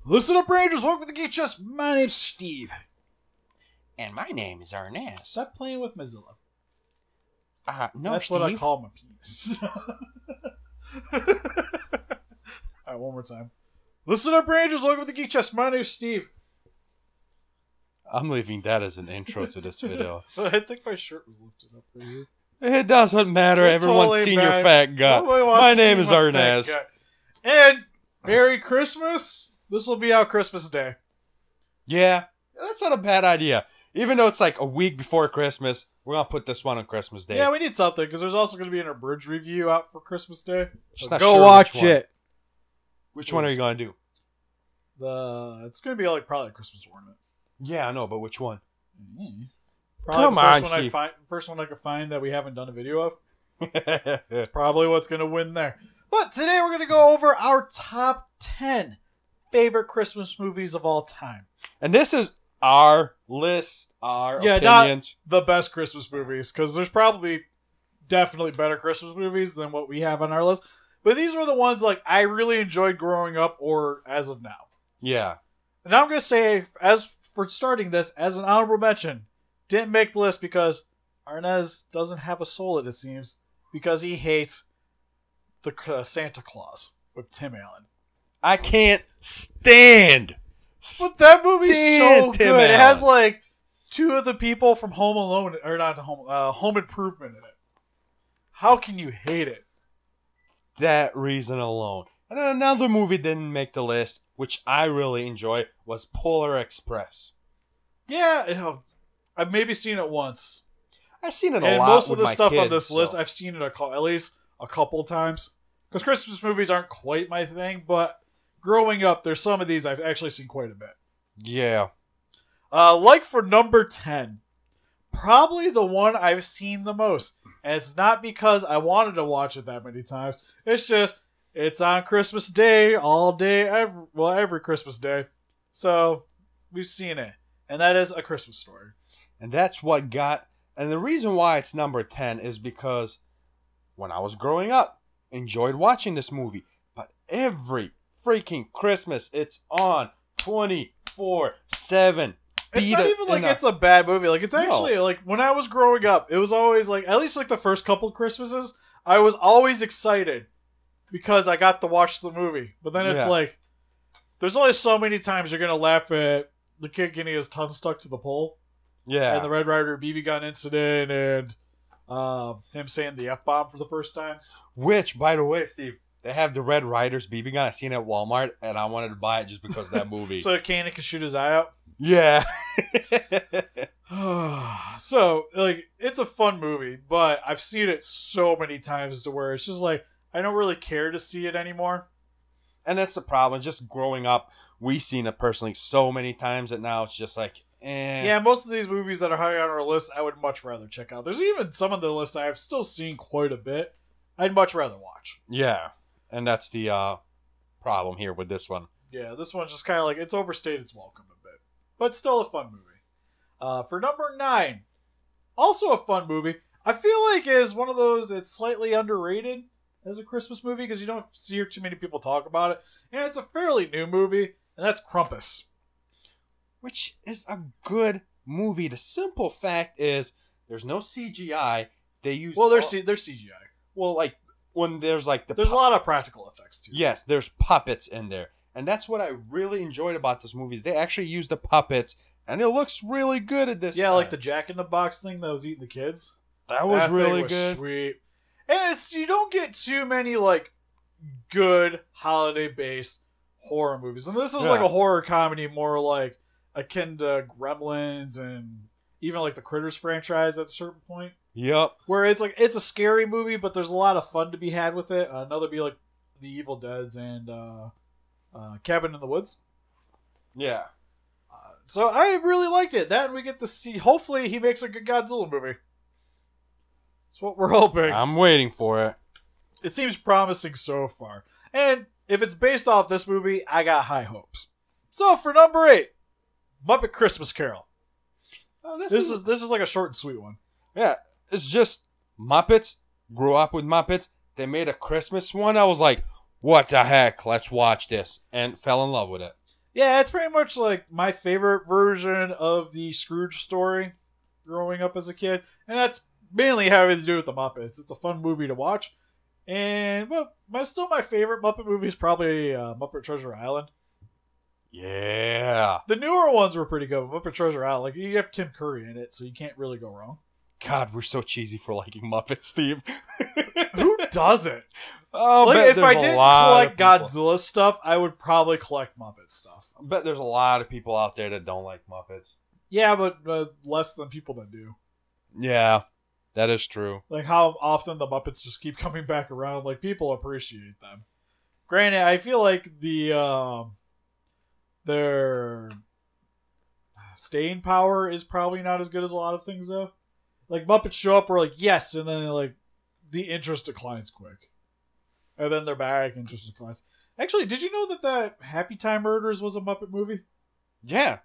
Listen up, Rangers. Welcome to the Geek Chest. My name's Steve. And my name is Arnaz. Stop playing with Mozilla. No, That's Steve. what I call my penis. Alright, one more time. Listen up, Rangers. Welcome to the Geek Chest. My name's Steve. I'm leaving that as an intro to this video. I think my shirt was lifted up right here. It doesn't matter. Everyone's totally seen your bad. fat gut. Nobody wants My to name see is my Arnaz. fat gut. And Merry Christmas. This will be out Christmas Day. Yeah, that's not a bad idea. Even though it's like a week before Christmas, we're going to put this one on Christmas Day. Yeah, we need something because there's also going to be an abridged review out for Christmas Day. Just So not go sure watch which one. it. Which one are you going to do? It's going to be like probably a Christmas ornament. Yeah, I know, but which one? Probably Come the on, first one Steve. first one I could find that we haven't done a video of. That's probably what's going to win there. But today we're going to go over our top 10 favorite Christmas movies of all time. And this is our list, our opinions. Not the best Christmas movies, because there's probably definitely better Christmas movies than what we have on our list. But these were the ones like I really enjoyed growing up or as of now. Yeah. And I'm going to say, as for starting this, as an honorable mention, didn't make the list because Arnaz doesn't have a soul, it seems, because he hates the Santa Claus with Tim Allen. I can't stand. But that movie's so Tim good. It Allen. has like two of the people from Home Alone, or not Home Improvement in it. How can you hate it? That reason alone. And then another movie didn't make the list, which I really enjoy, was Polar Express. Yeah, I've maybe seen it once. I've seen it a And lot most of with the my stuff kids, on this list, so- I've seen it at least a couple times. Because Christmas movies aren't quite my thing, but growing up, there's some of these I've actually seen quite a bit. Yeah. Like for number 10, probably the one I've seen the most. And it's not because I wanted to watch it that many times. It's just, it's on Christmas Day, all day, every Christmas Day. So, we've seen it. And that is A Christmas Story. And that's what got... And the reason why it's number 10 is because when I was growing up, enjoyed watching this movie. But every freaking Christmas, it's on 24/7. It's not even like it's a bad movie. Like, it's actually, like, when I was growing up, it was always, like, at least, like, the first couple Christmases, I was always excited because I got to watch the movie. But then it's like, there's only so many times you're going to laugh at the kid getting his tongue stuck to the pole. Yeah. And the Red Ryder BB gun incident and him saying the F-bomb for the first time. Which, by the way, Steve, they have the Red Riders BB gun. I seen it at Walmart, and I wanted to buy it just because of that movie. So Kanan can shoot his eye out. Yeah. So, like, it's a fun movie, but I've seen it so many times to where it's just like, I don't really care to see it anymore. And that's the problem. Just growing up, we've seen it personally so many times that now it's just like, eh. Yeah, most of these movies that are high on our list, I would much rather check out. There's even some of the lists I have still seen quite a bit. I'd much rather watch. Yeah. And that's the problem here with this one. Yeah, this one's just kind of like, it's overstayed its welcome a bit. But still a fun movie. For number 9, also a fun movie. I feel like is one of those that's slightly underrated as a Christmas movie because you don't hear too many people talk about it. And it's a fairly new movie, and that's Krampus. Which is a good movie. The simple fact is there's no CGI. They use... Well, there's CGI. Well, like, when there's like the... There's a lot of practical effects, too. Yes, there's puppets in there. And that's what I really enjoyed about this movie is they actually use the puppets, and it looks really good at this Yeah, time. like the Jack in the Box thing that was eating the kids. That was really was good. Sweet. And you don't get too many, like, good holiday-based horror movies. And this was like a horror comedy more like akin to Gremlins and even like the Critters franchise at a certain point. Yep. Where it's like, it's a scary movie, but there's a lot of fun to be had with it. Another be like The Evil Deads and Cabin in the Woods. Yeah. So I really liked it. That and we get to see, hopefully he makes a good Godzilla movie. That's what we're hoping. I'm waiting for it. It seems promising so far. And if it's based off this movie, I got high hopes. So for number 8, Muppet Christmas Carol. Oh, This is like a short and sweet one. Yeah, it's just Muppets. Grew up with Muppets. They made a Christmas one. I was like, what the heck? Let's watch this. And fell in love with it. Yeah, it's pretty much like my favorite version of the Scrooge story growing up as a kid. And that's mainly having to do with the Muppets. It's a fun movie to watch. And, well, still my favorite Muppet movie is probably Muppet Treasure Island. Yeah. The newer ones were pretty good. Muppet Treasure Island, like, you have Tim Curry in it, so you can't really go wrong. God, we're so cheesy for liking Muppets, Steve. Who doesn't? Oh, like, if I didn't collect Godzilla stuff, I would probably collect Muppet stuff. I bet there's a lot of people out there that don't like Muppets. Yeah, but less than people that do. Yeah, that is true. Like how often the Muppets just keep coming back around. Like, people appreciate them. Granted, I feel like their staying power is probably not as good as a lot of things, though. Like, Muppets show up, we're like, yes, and then, like, the interest declines quick. And then they're back, interest declines. Actually, did you know that Happy Time Murders was a Muppet movie? Yeah.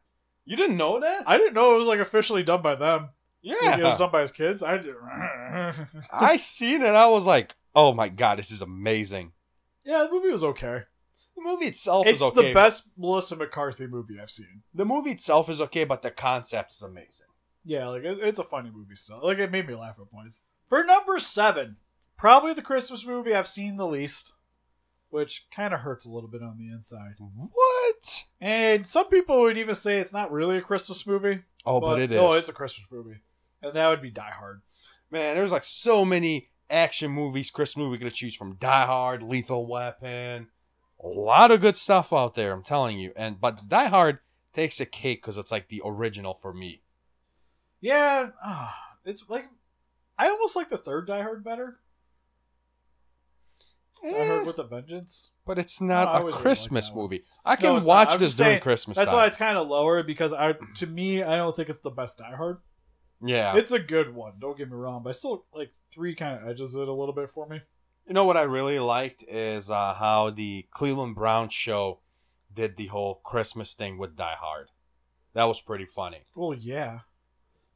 You didn't know that? I didn't know it was, like, officially done by them. Yeah. Like, it was done by his kids. I seen it, I was like, oh my god, this is amazing. Yeah, the movie was okay. The movie itself is okay. It's the best Melissa McCarthy movie I've seen. The movie itself is okay, but the concept is amazing. Yeah, like, it's a funny movie still. Like, it made me laugh at points. For number 7, probably the Christmas movie I've seen the least, which kind of hurts a little bit on the inside. What? And some people would even say it's not really a Christmas movie. Oh, but it is. No, it's a Christmas movie. And that would be Die Hard. Man, there's like so many action movies, Christmas movie we could choose from. Die Hard, Lethal Weapon. A lot of good stuff out there, I'm telling you. But Die Hard takes a cake because it's like the original for me. Yeah, it's like, I almost like the third Die Hard better. Die Hard with a Vengeance. But it's not a Christmas movie. I can watch this during Christmas time. That's why it's kind of lower, because to me, I don't think it's the best Die Hard. Yeah. It's a good one, don't get me wrong, but I still, like, 3 kind of edges it a little bit for me. You know what I really liked is how the Cleveland Browns show did the whole Christmas thing with Die Hard. That was pretty funny. Well, yeah.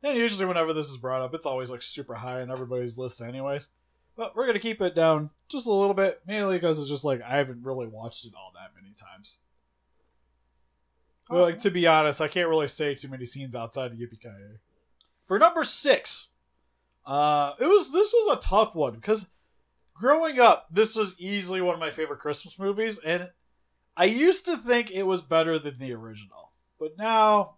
And usually whenever this is brought up, it's always like super high on everybody's list anyways. But we're going to keep it down just a little bit, mainly because it's just like I haven't really watched it all that many times. But, like, to be honest, I can't really say too many scenes outside of Yippee-Ki-Yay. For number 6, this was a tough one, because growing up, this was easily one of my favorite Christmas movies, and I used to think it was better than the original. But now,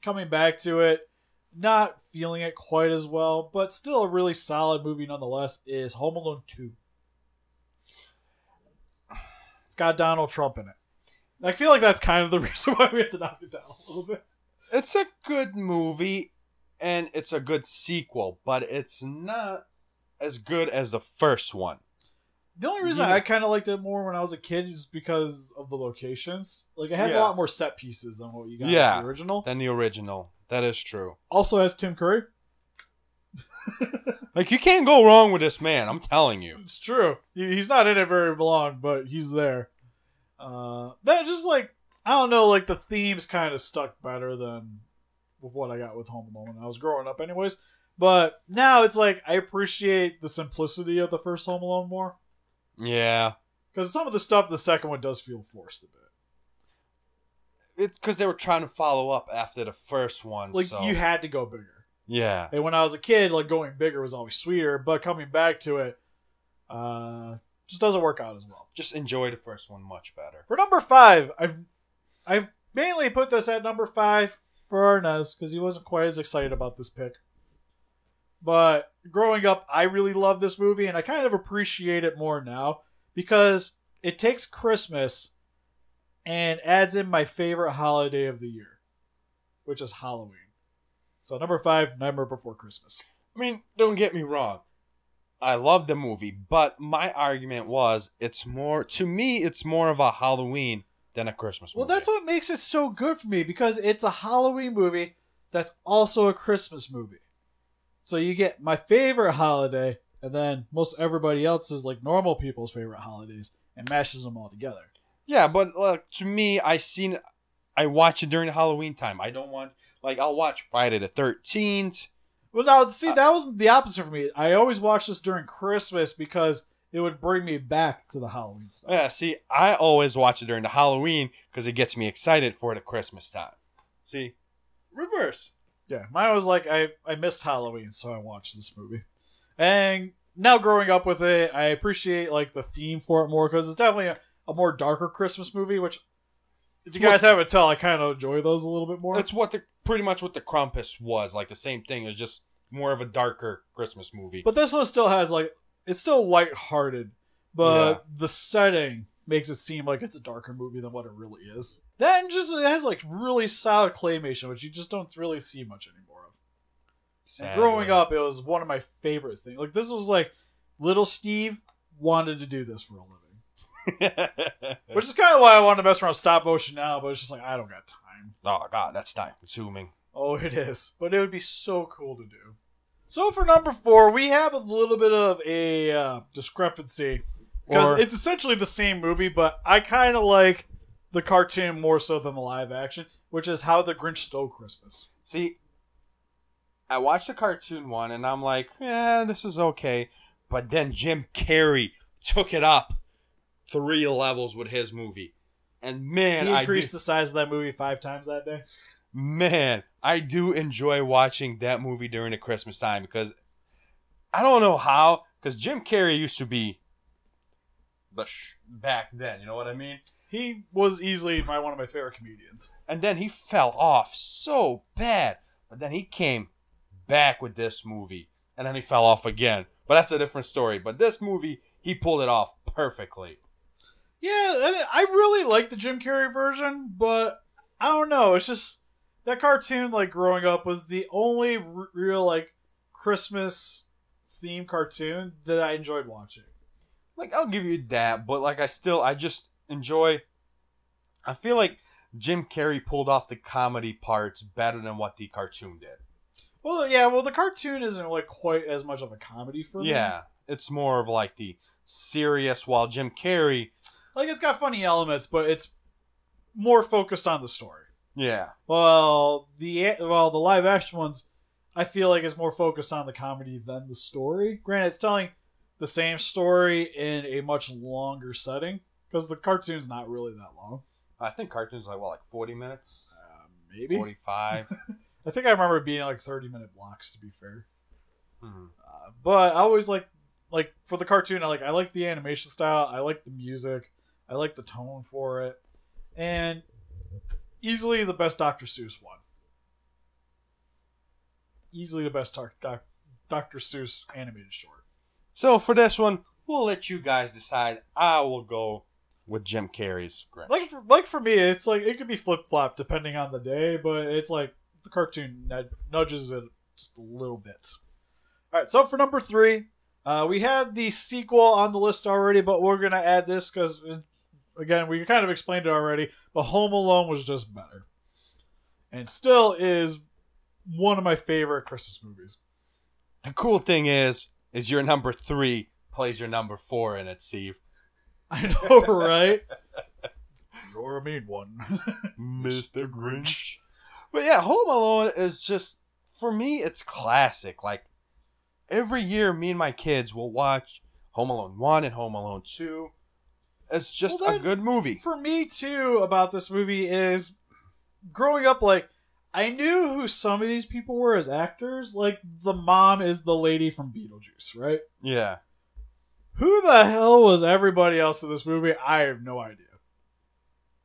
coming back to it, not feeling it quite as well, but still a really solid movie nonetheless, is Home Alone 2. It's got Donald Trump in it. I feel like that's kind of the reason why we have to knock it down a little bit. It's a good movie, and it's a good sequel, but it's not as good as the first one. The only reason I kind of liked it more when I was a kid is because of the locations. Like, it has a lot more set pieces than what you got in the original. Than the original. That is true. Also has Tim Curry. Like, you can't go wrong with this man, I'm telling you. It's true. He's not in it very long, but he's there. That just, like, I don't know, like, the themes kind of stuck better than what I got with Home Alone when I was growing up anyways. But now it's like, I appreciate the simplicity of the first Home Alone more. Yeah. Because some of the stuff the second one does feel forced a bit. It's because they were trying to follow up after the first one. Like, you had to go bigger. Yeah. And when I was a kid, like, going bigger was always sweeter, but coming back to it, just doesn't work out as well. Just enjoy the first one much better. For number 5, I've mainly put this at number 5 for Arnez, because he wasn't quite as excited about this pick. But growing up, I really loved this movie, and I kind of appreciate it more now, because it takes Christmas and adds in my favorite holiday of the year, which is Halloween. So number 5, Nightmare Before Christmas. I mean, don't get me wrong. I love the movie, but my argument was, it's more of a Halloween than a Christmas movie. Well, that's what makes it so good for me, because it's a Halloween movie that's also a Christmas movie. So you get my favorite holiday, and then most everybody else's, like, normal people's favorite holidays, and mashes them all together. Yeah, but to me, I watch it during the Halloween time. I don't want, like, I'll watch Friday the 13th. Well, now, see, that was the opposite for me. I always watch this during Christmas because it would bring me back to the Halloween stuff. Yeah, see, I always watch it during the Halloween because it gets me excited for the Christmas time. See, reverse. Yeah, mine was like, I missed Halloween, so I watched this movie. And now growing up with it, I appreciate like the theme for it more because it's definitely a more darker Christmas movie, which, if you guys haven't tell, I kind of enjoy those a little bit more. It's pretty much what the Krampus was, like the same thing. It was just more of a darker Christmas movie. But this one still has like, it's still lighthearted, but the setting makes it seem like it's a darker movie than what it really is. Then just it has like really solid claymation, which you just don't really see much anymore of. And growing up, it was one of my favorite things. Like this was like little Steve wanted to do this for a living, which is kind of why I wanted to mess around with stop motion now. But it's just like I don't got time. Oh God, that's time consuming. Oh, it is, but it would be so cool to do. So for number 4, we have a little bit of a discrepancy because it's essentially the same movie, but I kind of like the cartoon more so than the live action, which is How the Grinch Stole Christmas. See, I watched the cartoon one and I'm like, yeah, this is okay. But then Jim Carrey took it up 3 levels with his movie. And man, he increased the size of that movie 5 times that day. Man, I do enjoy watching that movie during the Christmas time because I don't know how, because Jim Carrey used to be back then, you know what I mean? He was easily one of my favorite comedians. And then he fell off so bad. But then he came back with this movie. And then he fell off again. But that's a different story. But this movie, he pulled it off perfectly. Yeah, I really like the Jim Carrey version. But I don't know. It's just that cartoon, like growing up, was the only real like Christmas themed cartoon that I enjoyed watching. Like, I'll give you that. But like, I just enjoy. I feel like Jim Carrey pulled off the comedy parts better than what the cartoon did. Well, yeah, the cartoon isn't like quite as much of a comedy for me. Yeah, it's more of like the serious, while Jim Carrey, like, it's got funny elements, but it's more focused on the story. Yeah. Well, the live action ones, I feel like is more focused on the comedy than the story. Granted, it's telling the same story in a much longer setting. Because the cartoon's not really that long. I think cartoon's like 40 minutes? Maybe. 45. I think I remember it being like 30-minute blocks, to be fair. But I always like for the cartoon, I like the animation style. I like the music. I like the tone for it. And easily the best Dr. Seuss one. Easily the best Dr. Seuss animated short. So for this one, we'll let you guys decide. I will go with Jim Carrey's Grinch. Like for me, it's like it could be flip-flop depending on the day, but it's like the cartoon nudges it just a little bit. All right, so for number 3, we had the sequel on the list already, but we're going to add this because, again, we kind of explained it already, but Home Alone was just better. And still is one of my favorite Christmas movies. The cool thing is your number 3 plays your number 4 in it, Steve. I know, right? You're a mean one. Mr. Grinch. But yeah, Home Alone is just, for me, it's classic. Like, every year, me and my kids will watch Home Alone 1 and Home Alone 2. It's just a good movie. For me, too, about this movie is, growing up, like, I knew who some of these people were as actors. Like, the mom is the lady from Beetlejuice, right? Yeah. Who the hell was everybody else in this movie? I have no idea.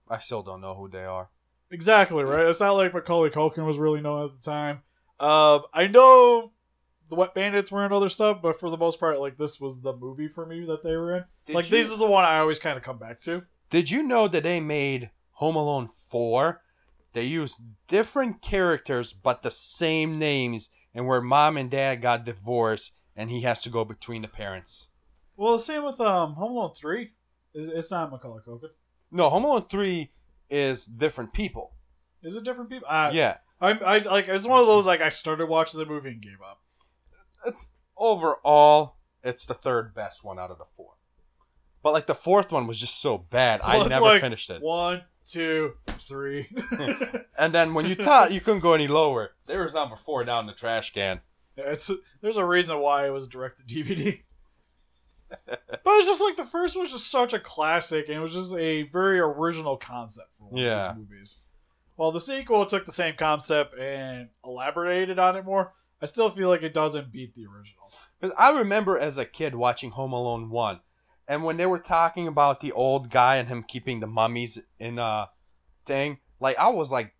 I still don't know who they are. Exactly, right? It's not like Macaulay Culkin was really known at the time. I know the Wet Bandits were in other stuff, but for the most part, like, this was the movie for me that they were in. This is the one I always kind of come back to. Did you know that they made Home Alone 4? They used different characters, but the same names, and where mom and dad got divorced, and he has to go between the parents. Well, same with Home Alone 3. It's not Macaulay Culkin. No, Home Alone 3 is different people. Is it different people? Yeah. It's one of those, like, I started watching the movie and gave up. It's overall, it's the 3rd best one out of the 4. But, like, the 4th one was just so bad, I never finished it. 1, 2, 3. And then when you thought you couldn't go any lower, there was number 4 down in the trash can. Yeah, there's a reason why it was direct to DVD. But it's just like the first one was just such a classic, and it was just a very original concept for one of these movies. While the sequel took the same concept and elaborated on it more, I still feel like it doesn't beat the original. Because I remember as a kid watching Home Alone 1, and when they were talking about the old guy and him keeping the mummies in a thing, like I was like,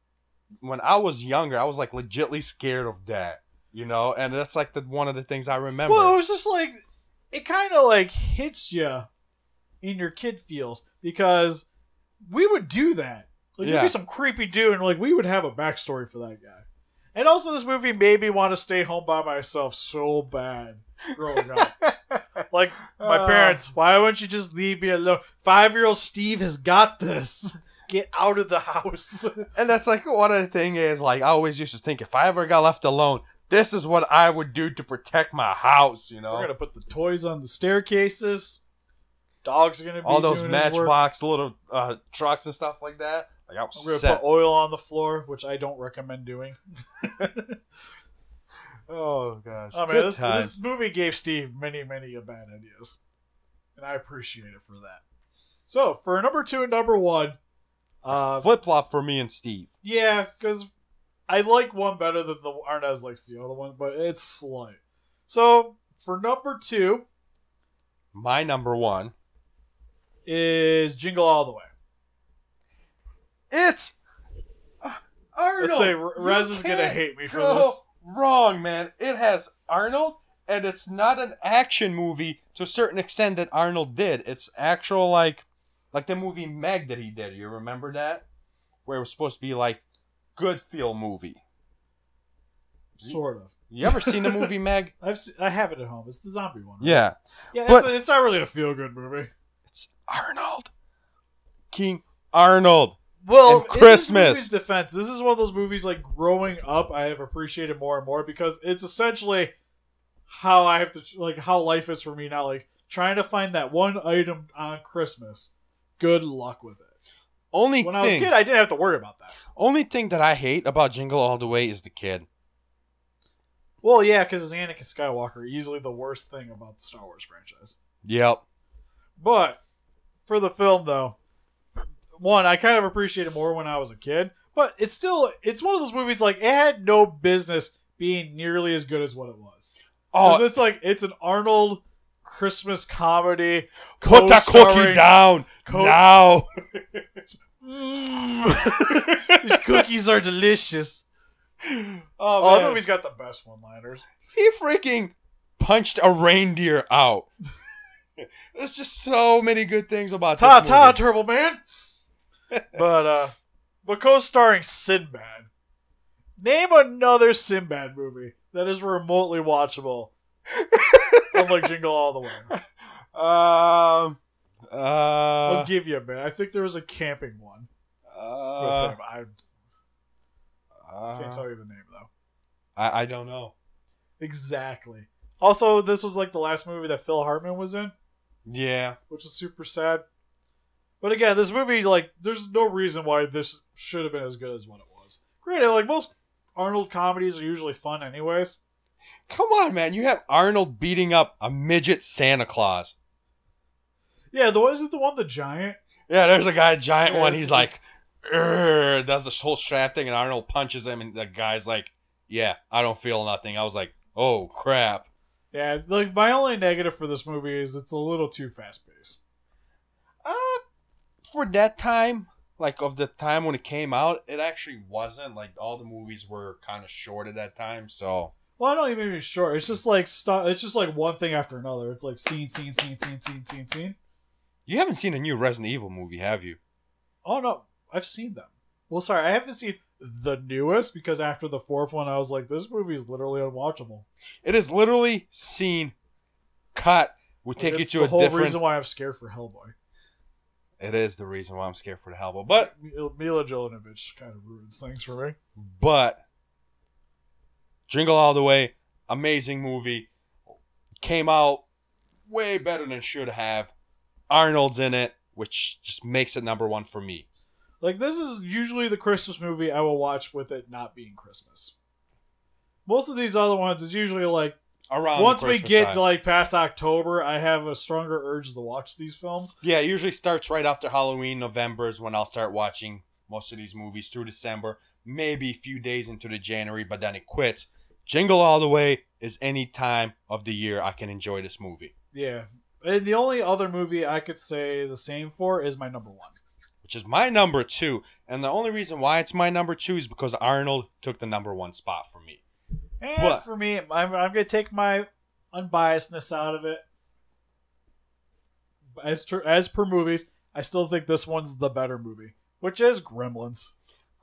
when I was younger, I was like legitly scared of that, you know? And that's like one of the things I remember. Well, it was just like, it kind of like hits you in your kid feels, because we would do that. Like, you'd be some creepy dude, and like we would have a backstory for that guy. And also, this movie made me want to stay home by myself so bad growing up. Like, my parents, why wouldn't you just leave me alone? 5-year-old Steve has got this. Get out of the house. And that's like one of the things is, like, I always used to think if I ever got left alone, this is what I would do to protect my house, you know? We're going to put the toys on the staircases. Dogs are going to be all those Matchbox little trucks and stuff like that. Like, I was We're going to put oil on the floor, which I don't recommend doing. Oh, gosh. Oh, man, this movie gave Steve many, many bad ideas. And I appreciate it for that. So, for number 2 and number 1... flip-flop for me and Steve. Yeah, because I like one better than the Arnaz likes the other one, but it's slight. So, for number 2... my number 1... is Jingle All The Way. It's... Arnold! Let's say Rez is going to hate me for this. Wrong, man. It has Arnold, and it's not an action movie to a certain extent that Arnold did. It's actual, like the movie Meg that he did. You remember that? Where it was supposed to be, like, good feel movie. Sort of. You ever seen the movie Meg? I have it at home. It's the zombie one, right? Yeah. Yeah, but it's not really a feel-good movie. It's Arnold. King Arnold. Well, and Christmas. In this movie's defense, this is one of those movies, like, growing up, I have appreciated more and more, because it's essentially how I have to, like, how life is for me now. Like, trying to find that one item on Christmas. Good luck with it. When I was a kid, I didn't have to worry about that. Only thing that I hate about Jingle All The Way is the kid. Well, yeah, because it's Anakin Skywalker, easily the worst thing about the Star Wars franchise. Yep. But, for the film, though, one, I kind of appreciated more when I was a kid, but it's one of those movies, like, it had no business being nearly as good as what it was. Oh, it's like, it's an Arnold Christmas comedy. Put that cookie down now. These cookies are delicious. Oh, that movie's got the best one-liners. He freaking punched a reindeer out. There's just so many good things about this movie. Ta-ta, Turbo Man. But co-starring Sinbad. Name another Sinbad movie that is remotely watchable. Unlike Jingle All The Way. I'll give you a minute. I think there was a camping one. With him. I can't tell you the name, though. I don't know. Exactly. Also, this was like the last movie that Phil Hartman was in. Yeah. Which was super sad. But again, this movie, like, there's no reason why this should have been as good as what it was. Granted, like, most Arnold comedies are usually fun anyways. Come on, man. You have Arnold beating up a midget Santa Claus. Yeah, is it the one, the giant? Yeah, there's a guy, giant one. He's like, does this whole strap thing, and Arnold punches him, and the guy's like, yeah, I don't feel nothing. I was like, oh, crap. Yeah, like, my only negative for this movie is it's a little too fast-paced. For that time, like, of the time when it came out, it actually wasn't. Like, all the movies were kind of short at that time, so... Well, I don't even mean short. It's just like it's just like one thing after another. It's like scene. You haven't seen a new Resident Evil movie, have you? Oh, no. I've seen them. Well, sorry, I haven't seen the newest, because after the 4th one, I was like, this movie is literally unwatchable. It is literally scene, cut, would take you to a different... It's the whole reason why I'm scared for Hellboy. It is the reason why I'm scared for the Hellboy. But Mila Jovovich kind of ruins things for me. But Jingle All The Way, amazing movie. Came out way better than it should have. Arnold's in it, which just makes it number 1 for me. Like, this is usually the Christmas movie I will watch with it not being Christmas. Most of these other ones is usually like, Around once the we Christmas get time. to like past October, I have a stronger urge to watch these films. Yeah, it usually starts right after Halloween. November is when I'll start watching most of these movies through December. Maybe a few days into the January, but then it quits. Jingle All The Way is any time of the year I can enjoy this movie. Yeah. And the only other movie I could say the same for is my number 1. Which is my number 2. And the only reason why it's my number 2 is because Arnold took the number 1 spot for me. And for me, I'm going to take my unbiasedness out of it. As per movies, I still think this one's the better movie, which is Gremlins.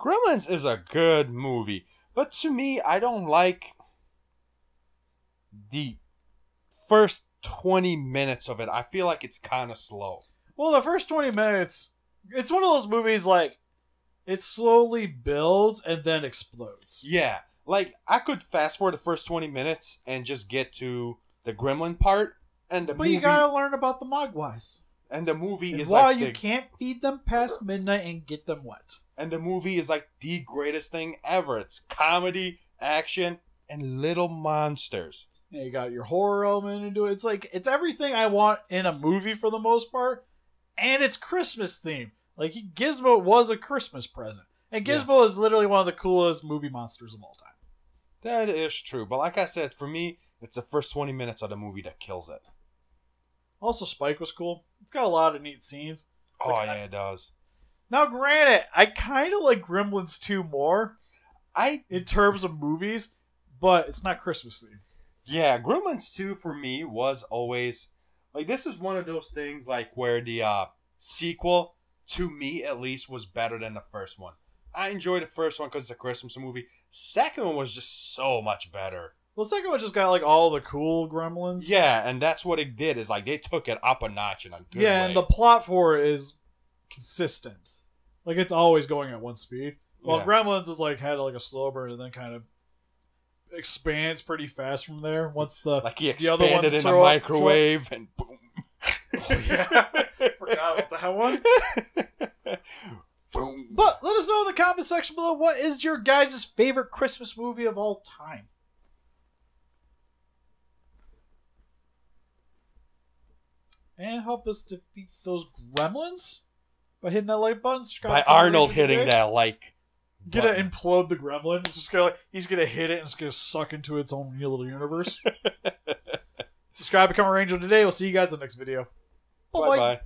Gremlins is a good movie. But to me, I don't like the first 20 minutes of it. I feel like it's kind of slow. Well, the first 20 minutes, it's one of those movies like it slowly builds and then explodes. Yeah. Like, I could fast forward the first 20 minutes and just get to the Gremlin part. But you gotta learn about the Mogwais. And the movie is why you can't feed them past midnight and get them wet. And the movie is like the greatest thing ever. It's comedy, action, and little monsters. Yeah, you got your horror element into it. It's like, it's everything I want in a movie for the most part. And it's Christmas themed. Like, Gizmo was a Christmas present. And Gizmo is literally one of the coolest movie monsters of all time. That is true. But like I said, for me, it's the first 20 minutes of the movie that kills it. Also, Spike was cool. It's got a lot of neat scenes. It does. Now, granted, I kind of like Gremlins 2 more in terms of movies, but it's not Christmas themed. Yeah, Gremlins 2 for me was always... Like, this is one of those things, like, where the sequel, to me at least, was better than the first one. I enjoyed the first one because it's a Christmas movie. Second one was just so much better. Well, the second one just got, like, all the cool Gremlins. Yeah, and that's what it did, is, like, they took it up a notch in a good way. Yeah, and the plot for it is consistent. Like, it's always going at one speed. Well, Gremlins is, like, had, like, a slow burn and then kind of expands pretty fast from there. Once like he expanded in a microwave and boom. Oh, yeah. Forgot about that one. Boom. But let us know in the comment section below, what is your guys' favorite Christmas movie of all time? And help us defeat those gremlins by hitting that like button. By Arnold hitting that like Gonna implode the gremlin. It's just gonna he's gonna hit it and it's gonna suck into its own little universe. Subscribe, become a ranger today. We'll see you guys in the next video. Bye bye.